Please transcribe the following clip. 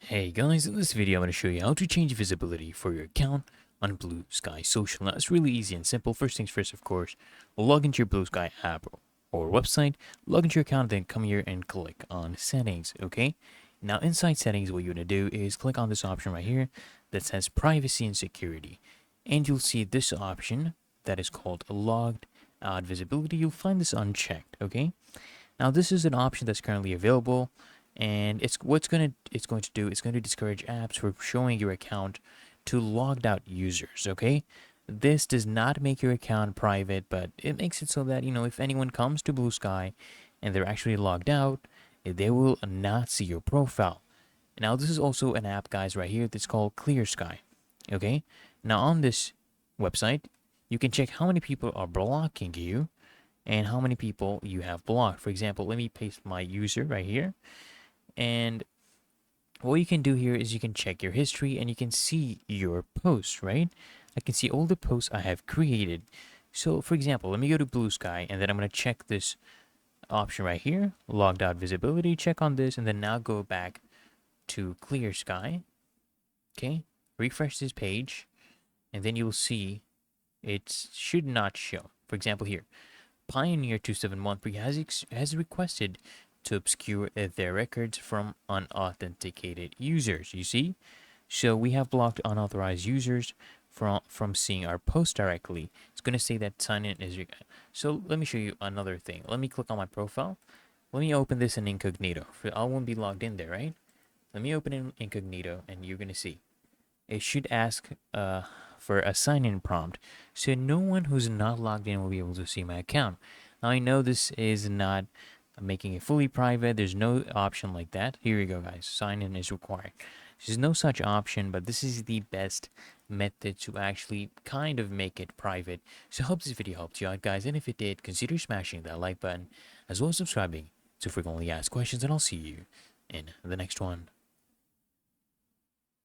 Hey guys, in this video I'm going to show you how to change visibility for your account on Bluesky Social. Now it's really easy and simple. First things first, of course, log into your Bluesky app or website, log into your account, then come here and click on settings, okay? Now inside settings, what you're going to do is click on this option right here that says privacy and security. And you'll see this option that is called logged out visibility. You'll find this unchecked, okay? Now this is an option that's currently available, and it's going to do, it's going to discourage apps from showing your account to logged out users, okay? This does not make your account private, but it makes it so that, if anyone comes to Bluesky and they're actually logged out, they will not see your profile. Now this is also an app, guys, right here that's called Clear Sky, okay? Now on this website, you can check how many people are blocking you and how many people you have blocked. For example, let me paste my user right here. And what you can do here is you can check your history and you can see your posts, right? I can see all the posts I have created. So for example, let me go to Bluesky and then I'm going to check this option right here, logged out visibility, check on this, and then now go back to Clear Sky. Okay, refresh this page and then you'll see it should not show. For example, here, Pioneer 2713 has requested to obscure their records from unauthenticated users. You see, so we have blocked unauthorized users from seeing our post directly. It's going to say that sign in is. So let me show you another thing. Let me click on my profile. Let me open this in incognito. I won't be logged in there, right? Let me open in incognito, and you're going to see it should ask for a sign-in prompt, so no one who's not logged in will be able to see my account. Now I know this is not making it fully private. There's no option like that. Here you go, guys. Sign in is required. There's no such option, but this is the best method to actually kind of make it private. So I hope this video helped you out, guys, and if it did, consider smashing that like button as well as subscribing to frequently asked questions, and I'll see you in the next one.